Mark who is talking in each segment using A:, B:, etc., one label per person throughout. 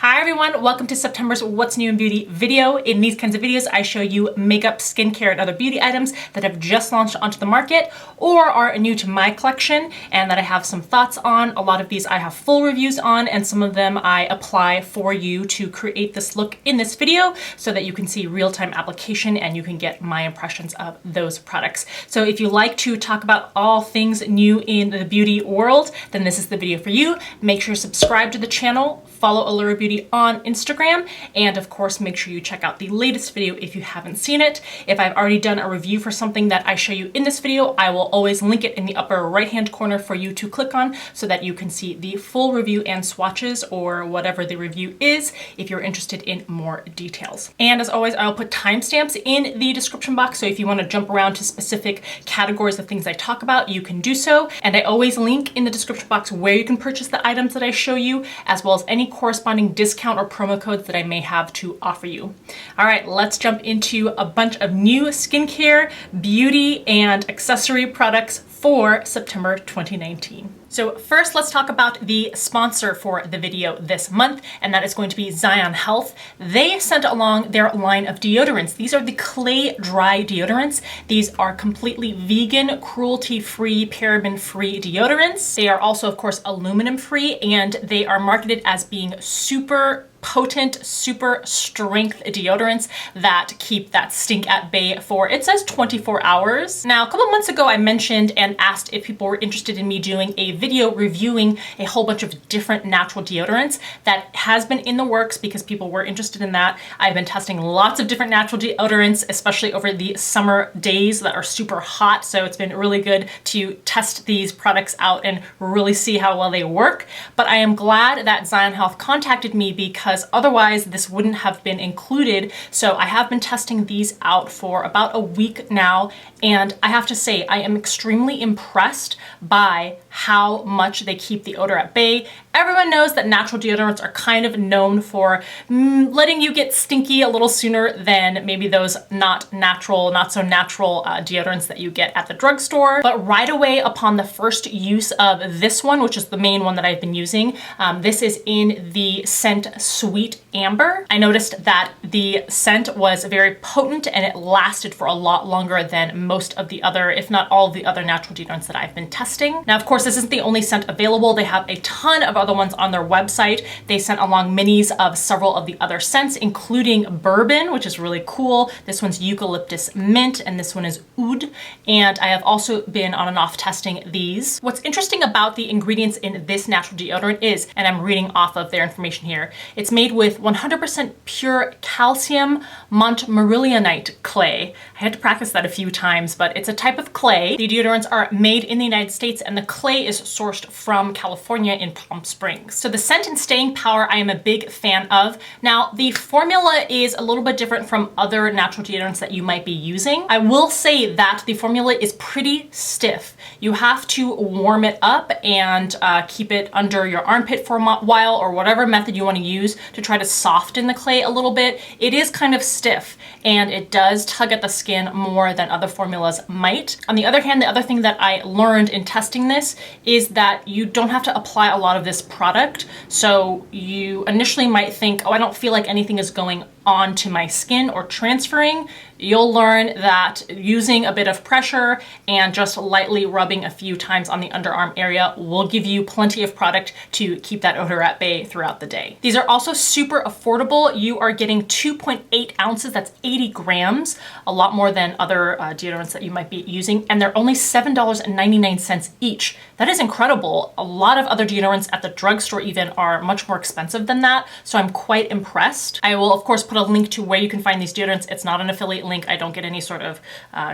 A: Hi everyone, welcome to September's What's New in Beauty video. In these kinds of videos, I show you makeup, skincare, and other beauty items that have just launched onto the market or are new to my collection and that I have some thoughts on. A lot of these I have full reviews on, and some of them I apply for you to create this look in this video so that you can see real-time application and you can get my impressions of those products. So if you like to talk about all things new in the beauty world, then this is the video for you. Make sure to subscribe to the channel, follow Allura Beauty on Instagram, and of course make sure you check out the latest video if you haven't seen it. If I've already done a review for something that I show you in this video, I will always link it in the upper right hand corner for you to click on so that you can see the full review and swatches or whatever the review is if you're interested in more details. And as always, I'll put timestamps in the description box, so if you want to jump around to specific categories of things I talk about, you can do so. And I always link in the description box where you can purchase the items that I show you, as well as any corresponding discount or promo codes that I may have to offer you. All right, let's jump into a bunch of new skincare, beauty, and accessory products for September 2019. So first, let's talk about the sponsor for the video this month, and that is going to be Zion Health. They sent along their line of deodorants. These are the clay dry deodorants. These are completely vegan, cruelty-free, paraben-free deodorants. They are also, of course, aluminum-free, and they are marketed as being super potent, super strength deodorants that keep that stink at bay for, it says 24 hours. Now, a couple months ago, I mentioned and asked if people were interested in me doing a video reviewing a whole bunch of different natural deodorants. That has been in the works because people were interested in that. I've been testing lots of different natural deodorants, especially over the summer days that are super hot. So it's been really good to test these products out and really see how well they work. But I am glad that Zion Health contacted me because otherwise this wouldn't have been included. So I have been testing these out for about a week now, and I have to say I am extremely impressed by how much they keep the odor at bay. Everyone knows that natural deodorants are kind of known for letting you get stinky a little sooner than maybe those not so natural deodorants that you get at the drugstore. But right away upon the first use of this one, which is the main one that I've been using, this is in the scent Sweet Amber. I noticed that the scent was very potent and it lasted for a lot longer than most of the other, if not all of the other natural deodorants that I've been testing. Now, of course, this isn't the only scent available. They have a ton of other ones on their website. They sent along minis of several of the other scents, including bourbon, which is really cool. This one's eucalyptus mint, and this one is oud. And I have also been on and off testing these. What's interesting about the ingredients in this natural deodorant is, and I'm reading off of their information here, it's made with 100% pure calcium montmorillonite clay. I had to practice that a few times, but it's a type of clay. The deodorants are made in the United States, and the clay is sourced from California in Palm Springs. So the scent and staying power I am a big fan of. Now, the formula is a little bit different from other natural deodorants that you might be using. I will say that the formula is pretty stiff. You have to warm it up and keep it under your armpit for a while, or whatever method you want to use to try to soften the clay a little bit. It is kind of stiff and it does tug at the skin more than other formulas might. On the other hand, the other thing that I learned in testing this is that you don't have to apply a lot of this product. So you initially might think, oh, I don't feel like anything is going onto my skin or transferring. You'll learn that using a bit of pressure and just lightly rubbing a few times on the underarm area will give you plenty of product to keep that odor at bay throughout the day. These are also super affordable. You are getting 2.8 ounces, that's 80 grams, a lot more than other deodorants that you might be using, and they're only $7.99 each. That is incredible. A lot of other deodorants at the drugstore even are much more expensive than that, so I'm quite impressed. I will, of course, put a link to where you can find these deodorants. It's not an affiliate link. I don't get any sort of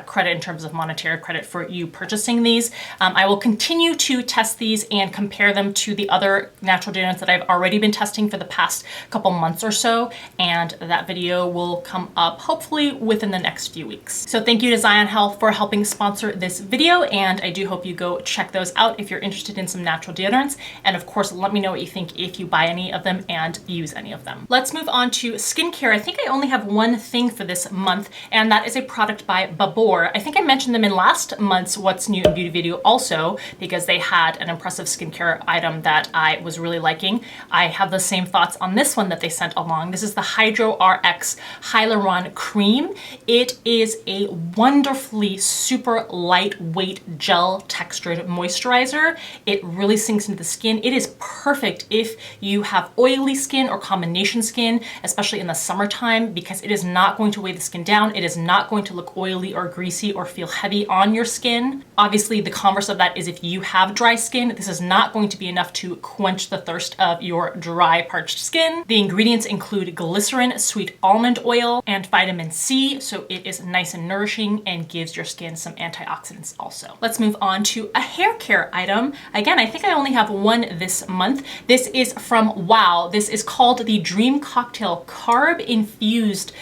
A: credit in terms of monetary credit for you purchasing these. I will continue to test these and compare them to the other natural deodorants that I've already been testing for the past couple months or so, and that video will come up hopefully within the next few weeks. So thank you to Zion Health for helping sponsor this video, and I do hope you go check those out if you're interested in some natural deodorants. And of course, let me know what you think if you buy any of them and use any of them. Let's move on to skincare skincare, I think I only have one thing for this month, and that is a product by Babor. I think I mentioned them in last month's What's New in Beauty video also, because they had an impressive skincare item that I was really liking. I have the same thoughts on this one that they sent along. This is the Hydro RX Hyaluron Cream. It is a wonderfully super lightweight gel textured moisturizer. It really sinks into the skin. It is perfect if you have oily skin or combination skin, especially in the summertime, because it is not going to weigh the skin down. It is not going to look oily or greasy or feel heavy on your skin. Obviously, the converse of that is if you have dry skin, this is not going to be enough to quench the thirst of your dry, parched skin. The ingredients include glycerin, sweet almond oil, and vitamin C, so it is nice and nourishing and gives your skin some antioxidants also. Let's move on to a hair care item. Again, I think I only have one this month. This is from Wow. This is called the Dream Cocktail Carb Infused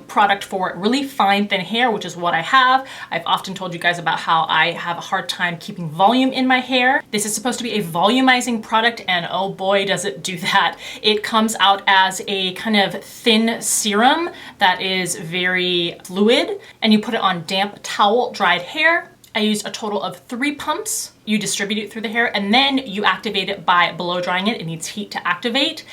A: product for really fine, thin hair, which is what I have. I've often told you guys about how I have a hard time keeping volume in my hair. This is supposed to be a volumizing product, and oh boy, does it do that. It comes out as a kind of thin serum that is very fluid, and you put it on damp towel dried hair. I used a total of 3 pumps. You distribute it through the hair and then you activate it by blow drying it. It needs heat to activate.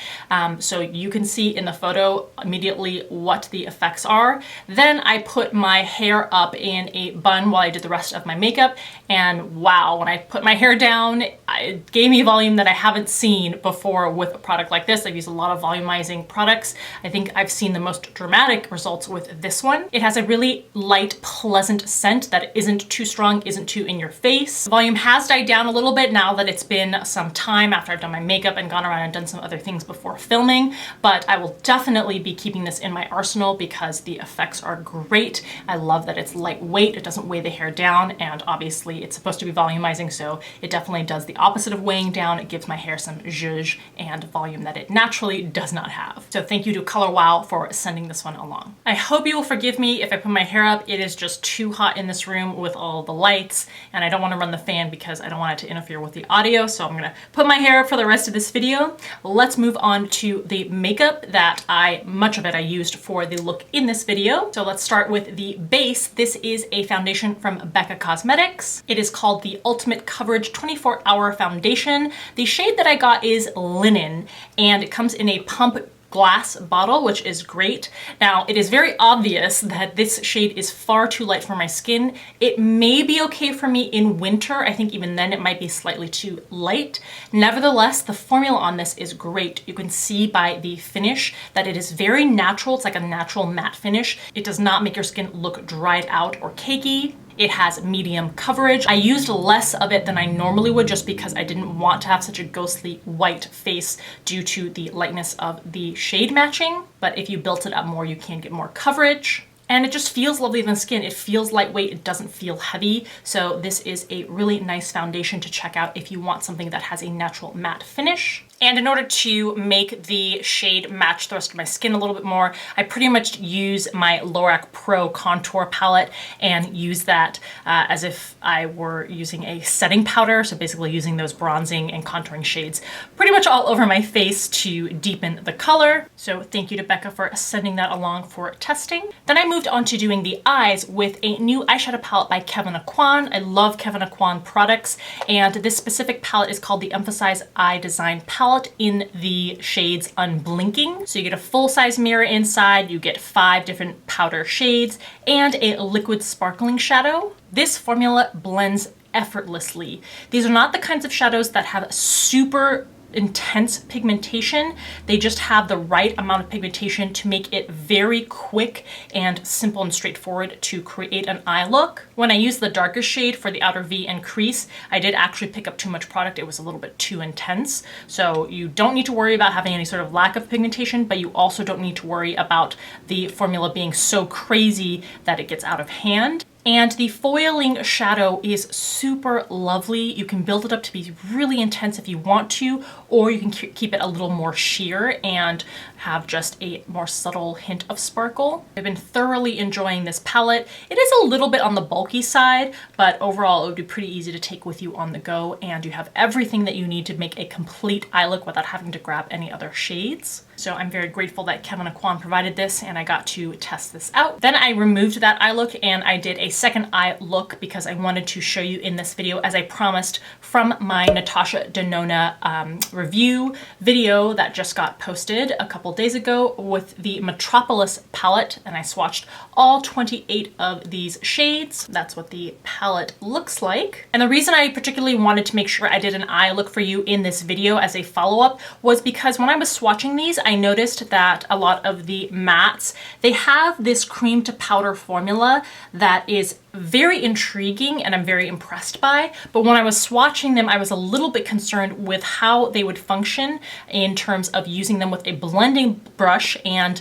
A: So you can see in the photo immediately what the effects are. Then I put my hair up in a bun while I did the rest of my makeup. And wow, when I put my hair down, it gave me volume that I haven't seen before with a product like this. I've used a lot of volumizing products. I think I've seen the most dramatic results with this one. It has a really light, pleasant scent that isn't too strong, isn't too in your face. Volume has died down a little bit now that it's been some time after I've done my makeup and gone around and done some other things before filming, but I will definitely be keeping this in my arsenal because the effects are great. I love that it's lightweight, it doesn't weigh the hair down, and obviously it's supposed to be volumizing, so it definitely does the opposite of weighing down. It gives my hair some zhuzh and volume that it naturally does not have. So thank you to Color Wow for sending this one along. I hope you will forgive me if I put my hair up. It is just too hot in this room with all the lights, and I don't want to run the fan because I don't want it to interfere with the audio, so I'm gonna put my hair up for the rest of this video. Let's move on to the makeup that much of it I used for the look in this video. So let's start with the base. This is a foundation from Becca Cosmetics. It is called the Ultimate Coverage 24-Hour Foundation. The shade that I got is Linen, and it comes in a pump glass bottle, which is great. Now, it is very obvious that this shade is far too light for my skin. It may be okay for me in winter. I think even then it might be slightly too light. Nevertheless, the formula on this is great. You can see by the finish that it is very natural. It's like a natural matte finish. It does not make your skin look dried out or cakey. It has medium coverage. I used less of it than I normally would just because I didn't want to have such a ghostly white face due to the lightness of the shade matching. But if you built it up more, you can get more coverage. And it just feels lovely on the skin. It feels lightweight, it doesn't feel heavy. So this is a really nice foundation to check out if you want something that has a natural matte finish. And in order to make the shade match the rest of my skin a little bit more, I pretty much use my Lorac Pro Contour Palette and use that as if I were using a setting powder. So basically using those bronzing and contouring shades pretty much all over my face to deepen the color. So thank you to Becca for sending that along for testing. Then I moved on to doing the eyes with a new eyeshadow palette by Kevyn Aucoin. I love Kevyn Aucoin products, and this specific palette is called the Emphasize Eye Design Palette in the shades Unblinking. So you get a full-size mirror inside, you get 5 different powder shades, and a liquid sparkling shadow. This formula blends effortlessly. These are not the kinds of shadows that have super intense pigmentation. They just have the right amount of pigmentation to make it very quick and simple and straightforward to create an eye look. When I used the darker shade for the outer V and crease, I did actually pick up too much product. It was a little bit too intense. So you don't need to worry about having any sort of lack of pigmentation, but you also don't need to worry about the formula being so crazy that it gets out of hand. And the foiling shadow is super lovely. You can build it up to be really intense if you want to, or you can keep it a little more sheer and have just a more subtle hint of sparkle. I've been thoroughly enjoying this palette. It is a little bit on the bulky side, but overall it would be pretty easy to take with you on the go, and you have everything that you need to make a complete eye look without having to grab any other shades. So I'm very grateful that Kevyn provided this and I got to test this out. Then I removed that eye look and I did a second eye look because I wanted to show you in this video, as I promised, from my Natasha Denona review video that just got posted a couple days ago with the Metropolis palette, and I swatched all 28 of these shades. That's what the palette looks like. And the reason I particularly wanted to make sure I did an eye look for you in this video as a follow-up was because when I was swatching these, I noticed that a lot of the mattes, they have this cream to powder formula that is very intriguing and I'm very impressed by. But when I was swatching them, I was a little bit concerned with how they would function in terms of using them with a blending brush and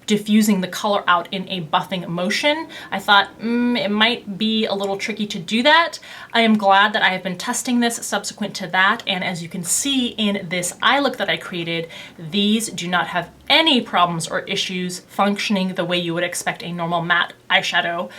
A: diffusing the color out in a buffing motion. I thought it might be a little tricky to do that. I am glad that I have been testing this subsequent to that, and as you can see in this eye look that I created, these do not have any problems or issues functioning the way you would expect a normal matte eyeshadow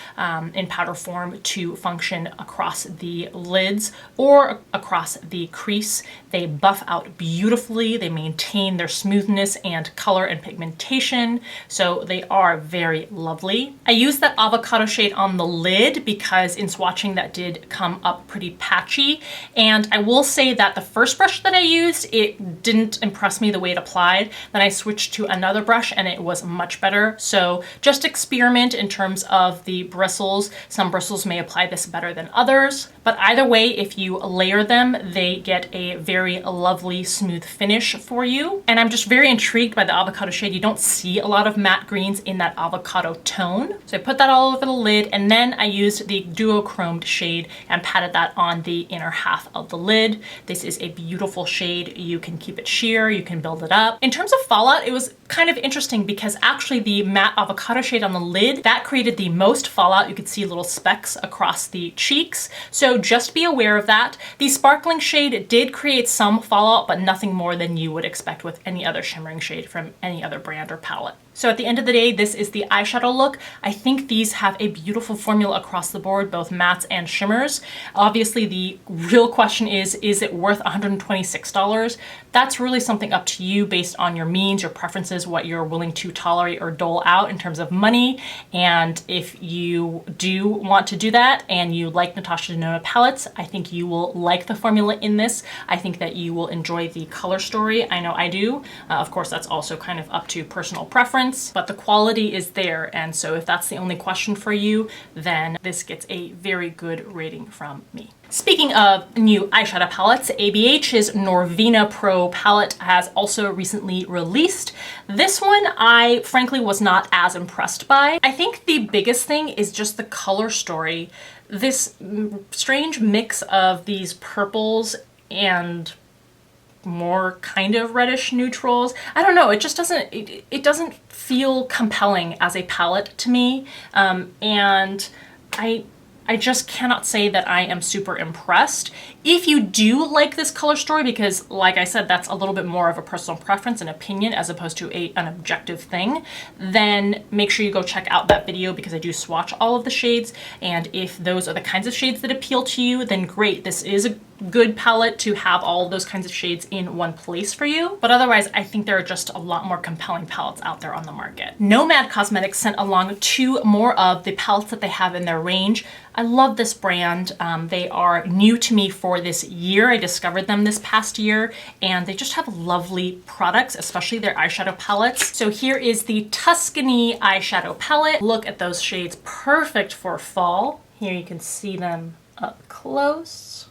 A: in powder form to function across the lids or across the crease. They buff out beautifully, they maintain their smoothness and color and pigmentation, so they are very lovely. I used that avocado shade on the lid because in swatching that did come up pretty patchy, and I will say that the first brush that I used, it didn't impress me the way it applied. Then I switched to another brush and it was much better. So just experiment in terms of the bristles. Some bristles may apply this better than others, but either way, if you layer them, they get a very lovely smooth finish for you. And I'm just very intrigued by the avocado shade. You don't see a lot of matte greens in that avocado tone. So I put that all over the lid, and then I used the duochromed shade and patted that on the inner half of the lid. This is a beautiful shade. You can keep it sheer, you can build it up. In terms of fallout, it was kind of interesting because actually the matte avocado shade on the lid, that created the most fallout. You could see little specks across the cheeks. So just be aware of that. The sparkling shade did create some fallout, but nothing more than you would expect with any other shimmering shade from any other brand or palette. So at the end of the day, this is the eyeshadow look. I think these have a beautiful formula across the board, both mattes and shimmers. Obviously, the real question is it worth $126? That's really something up to you based on your means, your preferences, what you're willing to tolerate or dole out in terms of money. And if you do want to do that and you like Natasha Denona palettes, I think you will like the formula in this. I think that you will enjoy the color story. I know I do. Of course, that's also kind of up to personal preference, but the quality is there. And so if that's the only question for you, then this gets a very good rating from me. Speaking of new eyeshadow palettes, ABH's Norvina Pro Palette has also recently released. This one I frankly was not as impressed by. I think the biggest thing is just the color story. This strange mix of these purples and more kind of reddish neutrals. I don't know, it just doesn't, it doesn't feel compelling as a palette to me. And I just cannot say that I am super impressed. If you do like this color story, because like I said, that's a little bit more of a personal preference and opinion as opposed to an objective thing, then make sure you go check out that video because I do swatch all of the shades. And if those are the kinds of shades that appeal to you, then great. This is a good palette to have all of those kinds of shades in one place for you. But otherwise, I think there are just a lot more compelling palettes out there on the market. Nomad Cosmetics sent along 2 more of the palettes that they have in their range. I love this brand. They are new to me for this year. I discovered them this past year, and they just have lovely products, especially their eyeshadow palettes. So here is the Tuscany eyeshadow palette. Look at those shades, perfect for fall. Here you can see them up close.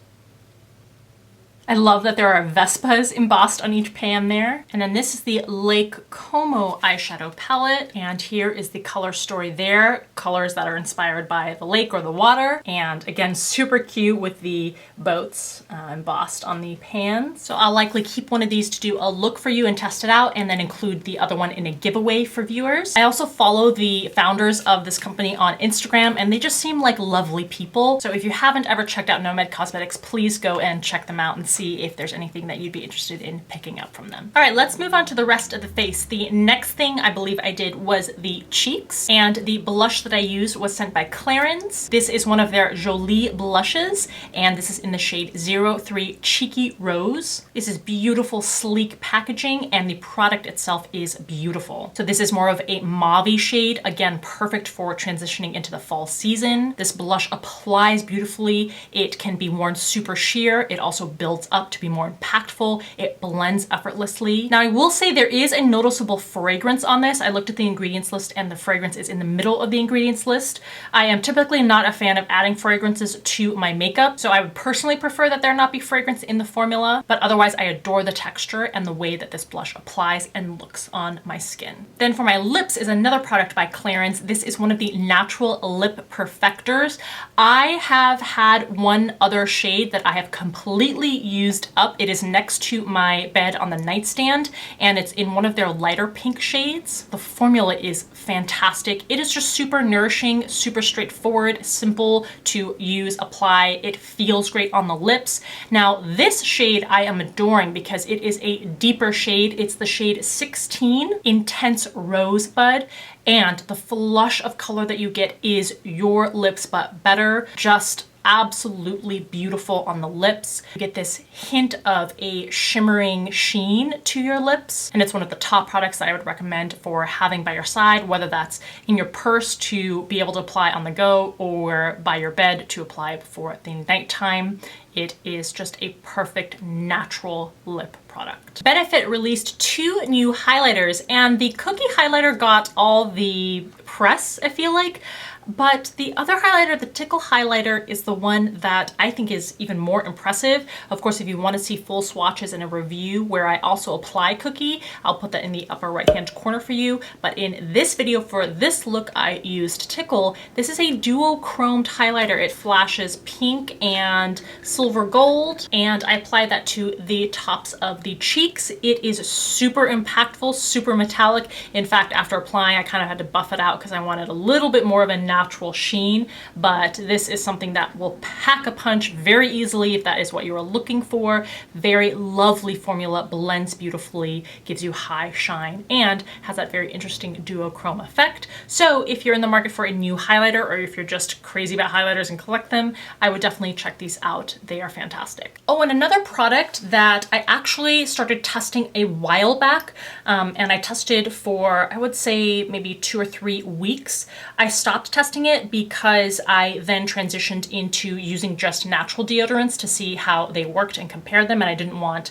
A: I love that there are Vespas embossed on each pan there. And then this is the Lake Como eyeshadow palette. And here is the color story there. Colors that are inspired by the lake or the water. And again, super cute with the boats embossed on the pan. So I'll likely keep one of these to do a look for you and test it out, and then include the other one in a giveaway for viewers. I also follow the founders of this company on Instagram, and they just seem like lovely people. So if you haven't ever checked out Nomad Cosmetics, please go and check them out and see if there's anything that you'd be interested in picking up from them. All right, let's move on to the rest of the face. The next thing I believe I did was the cheeks, and the blush that I used was sent by Clarins. This is one of their Joli blushes, and this is in the shade 03 Cheeky Rose. This is beautiful, sleek packaging, and the product itself is beautiful. So this is more of a mauve shade, again, perfect for transitioning into the fall season. This blush applies beautifully. It can be worn super sheer. It also builds up to be more impactful. It blends effortlessly. Now, I will say there is a noticeable fragrance on this. I looked at the ingredients list and the fragrance is in the middle of the ingredients list. I am typically not a fan of adding fragrances to my makeup, so I would personally prefer that there not be fragrance in the formula, but otherwise I adore the texture and the way that this blush applies and looks on my skin. Then for my lips is another product by Clarins. This is one of the natural lip perfectors. I have had one other shade that I have completely used up. It is next to my bed on the nightstand, and it's in one of their lighter pink shades. The formula is fantastic. It is just super nourishing, super straightforward, simple to use, apply. It feels great on the lips. Now, this shade I am adoring because it is a deeper shade. It's the shade 16 Intense Rosebud, and the flush of color that you get is your lips but better. Just absolutely beautiful on the lips. You get this hint of a shimmering sheen to your lips, and it's one of the top products that I would recommend for having by your side, whether that's in your purse to be able to apply on the go or by your bed to apply for the nighttime. It is just a perfect natural lip product. Benefit released 2 new highlighters, and the cookie highlighter got all the press, I feel like. But the other highlighter, the Tickle highlighter, is the one that I think is even more impressive. Of course, if you want to see full swatches and a review where I also apply cookie, I'll put that in the upper right-hand corner for you. But in this video, for this look, I used Tickle. This is a dual chromed highlighter. It flashes pink and silver gold, and I apply that to the tops of the cheeks. It is super impactful, super metallic. In fact, after applying, I kind of had to buff it out because I wanted a little bit more of a natural sheen, but this is something that will pack a punch very easily if that is what you are looking for. Very lovely formula, blends beautifully, gives you high shine, and has that very interesting duochrome effect. So if you're in the market for a new highlighter, or if you're just crazy about highlighters and collect them, I would definitely check these out. They are fantastic. Oh, and another product that I actually started testing a while back, and I tested for, I would say, maybe 2 or 3 weeks. I stopped testing it because I then transitioned into using just natural deodorants to see how they worked and compare them, and I didn't want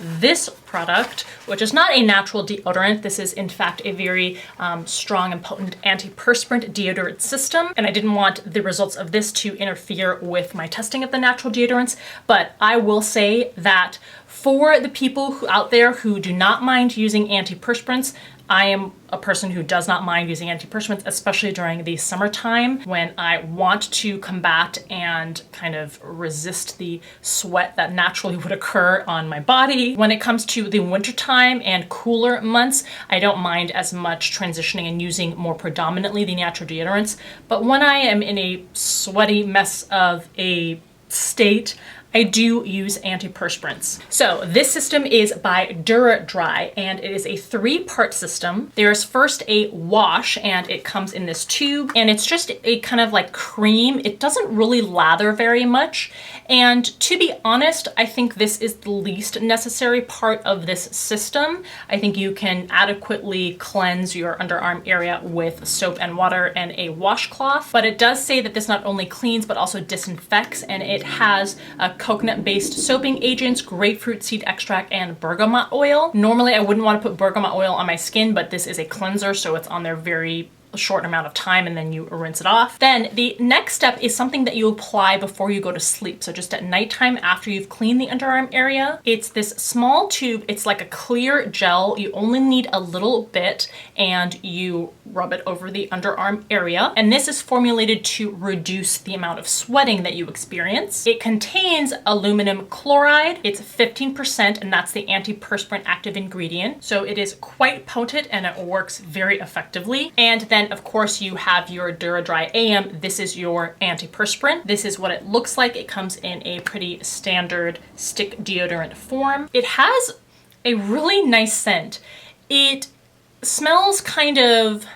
A: this product, which is not a natural deodorant. This is in fact a very strong and potent antiperspirant deodorant system, and I didn't want the results of this to interfere with my testing of the natural deodorants. But I will say that for the people out there who do not mind using antiperspirants, I am a person who does not mind using antiperspirants, especially during the summertime when I want to combat and kind of resist the sweat that naturally would occur on my body. When it comes to the wintertime and cooler months, I don't mind as much transitioning and using more predominantly the natural deodorants. But when I am in a sweaty mess of a state, I do use antiperspirants. So this system is by Duradry, and it is a 3-part system. There's first a wash, and it comes in this tube, and it's just a kind of like cream. It doesn't really lather very much. And to be honest, I think this is the least necessary part of this system. I think you can adequately cleanse your underarm area with soap and water and a washcloth, but it does say that this not only cleans but also disinfects, and it has a coconut-based soaping agents, grapefruit seed extract, and bergamot oil. Normally, I wouldn't want to put bergamot oil on my skin, but this is a cleanser, so it's on there very short amount of time, and then you rinse it off. Then the next step is something that you apply before you go to sleep. So just at nighttime after you've cleaned the underarm area. It's this small tube. It's like a clear gel. You only need a little bit, and you rub it over the underarm area. And this is formulated to reduce the amount of sweating that you experience. It contains aluminum chloride. It's 15%, and that's the antiperspirant active ingredient. So it is quite potent, and it works very effectively. And then then of course you have your Duradry AM. This is your antiperspirant. This is what it looks like. It comes in a pretty standard stick deodorant form. It has a really nice scent. It smells kind of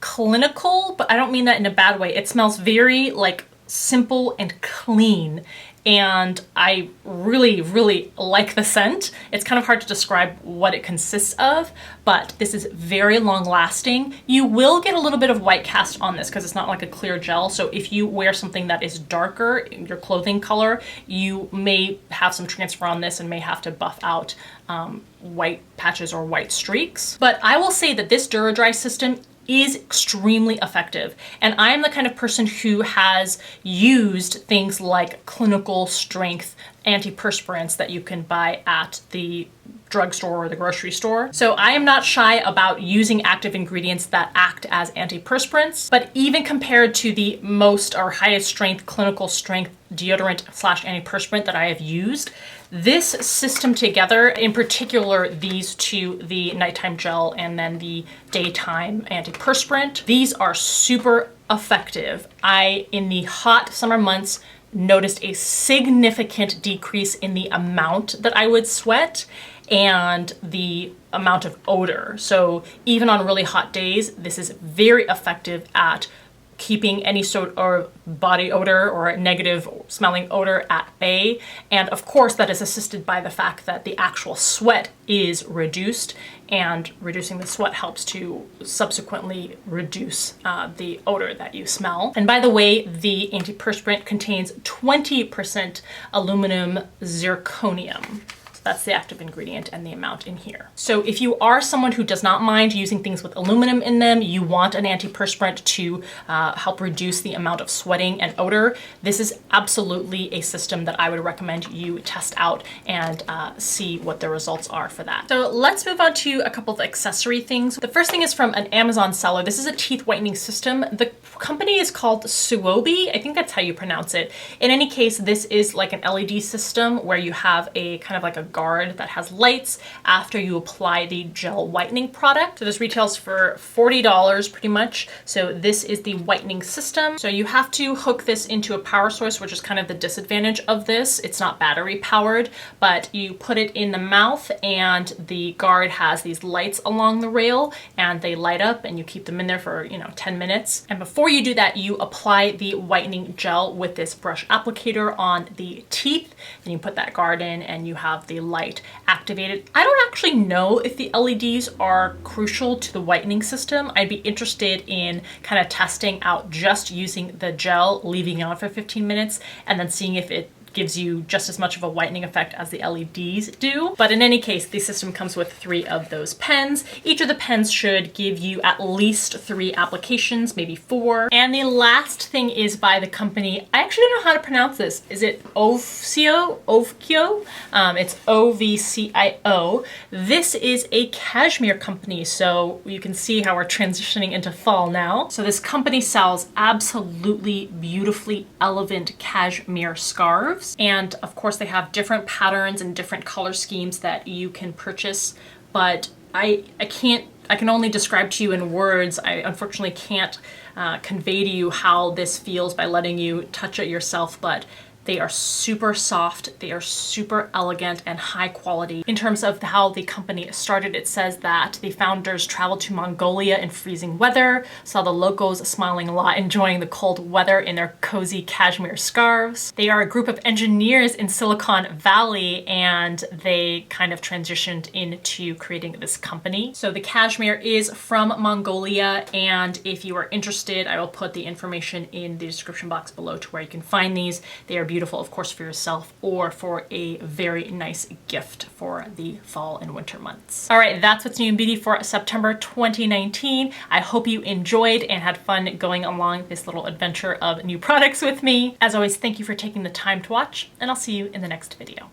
A: clinical, but I don't mean that in a bad way. It smells very like simple and clean, and I really, really like the scent. It's kind of hard to describe what it consists of, but this is very long lasting. You will get a little bit of white cast on this because it's not like a clear gel. So if you wear something that is darker in your clothing color, you may have some transfer on this and may have to buff out white patches or white streaks. But I will say that this Duradry system is extremely effective. And I am the kind of person who has used things like clinical strength antiperspirants that you can buy at the drugstore or the grocery store. So I am not shy about using active ingredients that act as antiperspirants, but even compared to the most or highest strength, clinical strength deodorant / antiperspirant that I have used, this system together, in particular these two, the nighttime gel and then the daytime antiperspirant, these are super effective. In the hot summer months, noticed a significant decrease in the amount that I would sweat and the amount of odor. So even on really hot days, this is very effective at keeping any sort of body odor or negative smelling odor at bay. And of course that is assisted by the fact that the actual sweat is reduced, and reducing the sweat helps to subsequently reduce the odor that you smell. And by the way, the antiperspirant contains 20% aluminum zirconium. That's the active ingredient and the amount in here. So if you are someone who does not mind using things with aluminum in them, you want an antiperspirant to help reduce the amount of sweating and odor, this is absolutely a system that I would recommend you test out and see what the results are for that. So let's move on to a couple of accessory things. The first thing is from an Amazon seller. This is a teeth whitening system. The company is called Sewobye. I think that's how you pronounce it. In any case, this is like an LED system where you have a kind of like a guard that has lights after you apply the gel whitening product. So this retails for $40 pretty much. So this is the whitening system. So you have to hook this into a power source, which is kind of the disadvantage of this. It's not battery powered, but you put it in the mouth and the guard has these lights along the rail and they light up and you keep them in there for, 10 minutes. And before you do that, you apply the whitening gel with this brush applicator on the teeth. Then you put that guard in and you have the light activated. I don't actually know if the LEDs are crucial to the whitening system. I'd be interested in kind of testing out just using the gel, leaving it on for 15 minutes, and then seeing if it gives you just as much of a whitening effect as the LEDs do. But in any case, the system comes with 3 of those pens. Each of the pens should give you at least 3 applications, maybe 4. And the last thing is by the company, I actually don't know how to pronounce this. Is it Ovcio? Ovcio? It's OVCIO. This is a cashmere company, so you can see how we're transitioning into fall now. So this company sells absolutely beautifully elegant cashmere scarves. And of course they have different patterns and different color schemes that you can purchase, but I can only describe to you in words. I unfortunately can't convey to you how this feels by letting you touch it yourself, but they are super soft, they are super elegant and high quality. In terms of how the company started, it says that the founders traveled to Mongolia in freezing weather, saw the locals smiling a lot, enjoying the cold weather in their cozy cashmere scarves. They are a group of engineers in Silicon Valley, and they kind of transitioned into creating this company. So the cashmere is from Mongolia, and if you are interested, I will put the information in the description box below to where you can find these. They are beautiful, of course, for yourself or for a very nice gift for the fall and winter months. All right, that's what's new in beauty for September 2019. I hope you enjoyed and had fun going along this little adventure of new products with me. As always, thank you for taking the time to watch, and I'll see you in the next video.